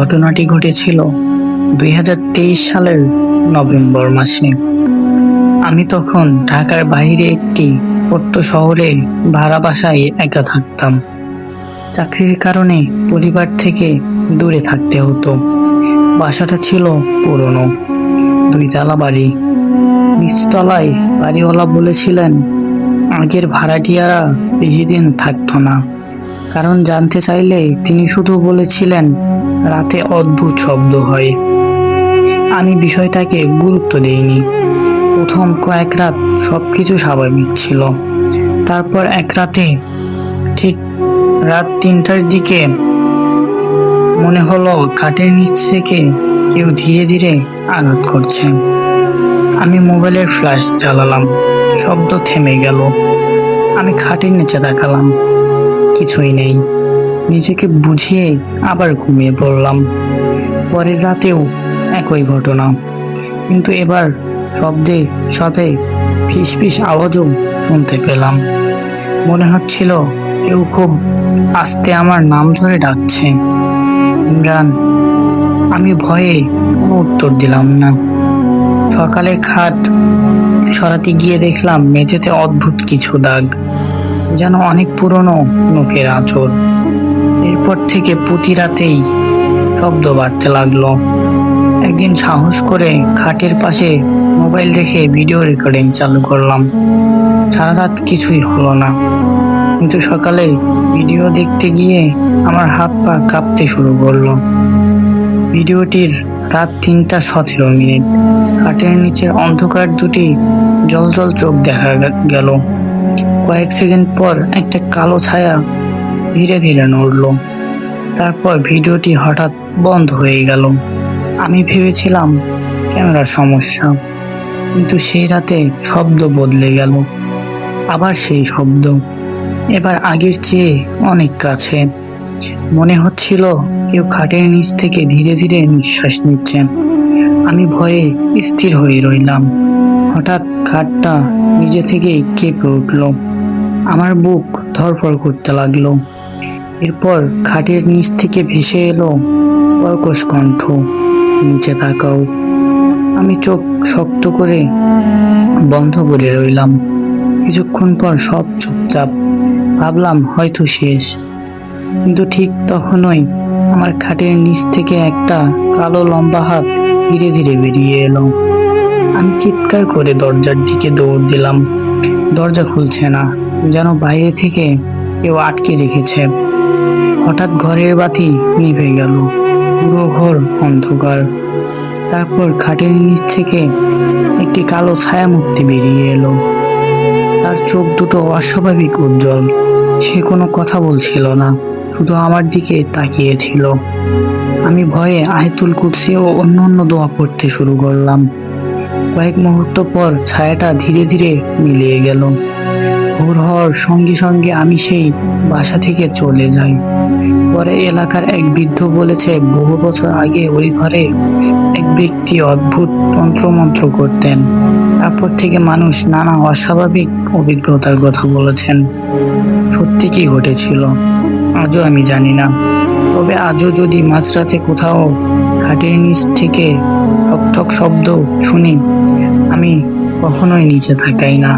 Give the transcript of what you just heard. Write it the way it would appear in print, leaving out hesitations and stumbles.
ঘটনাটি ঘটেছিল 2023 সালের নভেম্বর মাসে। আমি তখন ঢাকার বাইরে একটি ছোট্ট শহরে ভাড়া বাসায় একা থাকতাম। চাকরির কারণে পরিবার থেকে দূরে থাকতে হতো। বাসাটা ছিল পুরনো, 2 তলা বাড়ি। নিচতলায় বাড়িওয়ালা বলেছিলেন আগের ভাড়াটিয়ারা বেশি দিন থাকতো না। কারণ জানতে চাইলে তিনি শুধু বলেছিলেন রাতে অদ্ভুত শব্দ হয়। আমি বিষয়টাকে গুরুত্ব দেইনি। প্রথম কয়েক রাত সবকিছু স্বাভাবিক ছিল। তারপর এক রাতে ঠিক রাত 3টার দিকে মনে হলো খাটের নিচ থেকে কেউ ধীরে ধীরে আঘাত করছে। আমি মোবাইলের ফ্ল্যাশ জ্বালালাম, শব্দ থেমে গেল। আমি খাটের নিচে তাকালাম, কিছুই নেই। নিজেকে বুঝিয়ে আবার ঘুমিয়ে পড়লাম। পরের রাতেও একই ঘটনা, কিন্তু এবার শব্দের সাথে ফিসফিস আওয়াজও শুনতে পেলাম। মনে হচ্ছিল কেউ খুব আস্তে আমার নাম ধরে ডাকছে, ইমরান। আমি ভয়ে কোনো উত্তর দিলাম না। সকালে খাট সরাতে গিয়ে দেখলাম মেঝেতে অদ্ভুত কিছু দাগ, যেন অনেক পুরনো নখের আঁচড়। এরপর থেকে প্রতি রাতেই শব্দ বাড়তে লাগলো। একদিন সাহস করে খাটের পাশে মোবাইল রেখে ভিডিও রেকর্ডিং চালু করলাম। সারা রাত কিছুই হলো না, কিন্তু সকালে ভিডিও দেখতে গিয়ে আমার হাত পা কাঁপতে শুরু করলো। ভিডিওটির রাত 3টা 17 মিনিট। খাটের নিচের অন্ধকার দুটি জ্বলজ্বল চোখ দেখা গেল। কয়েক সেকেন্ড পর একটা কালো ছায়া ধীরে ধীরে নড়ল। তারপর ভিডিওটি হঠাৎ বন্ধ হয়ে গেল। আমি ভেবেছিলাম ক্যামেরার সমস্যা, কিন্তু সেই রাতে শব্দ বদলে গেল। আবার সেই শব্দ, এবার আগের চেয়ে অনেক কাছে। মনে হচ্ছিল কেউ খাটের নিচ থেকে ধীরে ধীরে নিঃশ্বাস নিচ্ছে। আমি ভয়ে স্থির হয়ে রইলাম। হঠাৎ খাটটা নিজে থেকেই কেঁপে উঠল। আমার বুক ধড়ফড় করতে লাগলো। এরপর খাটের নিচ থেকে ভেসে এলো কর্কশ কণ্ঠ, নিচে তাকাও। আমি চোখ শক্ত করে বন্ধ করে রইলাম। কিছুক্ষণ পর সব চুপচাপ। ভাবলাম হয়তো শেষ, কিন্তু ঠিক তখনই আমার খাটের নিচ থেকে একটা কালো লম্বা হাত ধীরে ধীরে বেরিয়ে এলো। আমি চিৎকার করে দরজার দিকে দৌড় দিলাম। দরজা খুলছে না, যেন বাইরে থেকে কেউ আটকে রেখেছে। হঠাৎ ঘরের বাতি নিভে গেল, পুরো ঘর অন্ধকার। তারপর খাটের নিচ থেকে একটি কালো ছায়ামূর্তি বেরিয়ে এলো। তার চোখ দুটো অস্বাভাবিক উজ্জ্বল। সে কোনো কথা বলছিল না, শুধু আমার দিকে তাকিয়েছিল। আমি ভয়ে আয়াতুল কুরসি ও অন্যান্য দোয়া পড়তে শুরু করলাম। কয়েক মুহূর্ত পর ছায়াটা ধীরে ধীরে মিলিয়ে গেল। ভোর হওয়ার সঙ্গে সঙ্গে আমি সেই বাসা থেকে চলে যাই। পরে এলাকার এক বৃদ্ধ বলেছে বহু বছর আগে ওই ঘরে এক ব্যক্তি অদ্ভুত তন্ত্রমন্ত্র করতেন। তারপর থেকে মানুষ নানা অস্বাভাবিক অভিজ্ঞতার কথা বলেছেন। সত্যি কি ঘটেছিল আজও আমি জানি না। তবে আজও যদি মাঝরাতে কোথাও খাটের নিচ থেকে ঠক ঠক শব্দ শুনি, আমি কখনোই নিচে তাকাই না।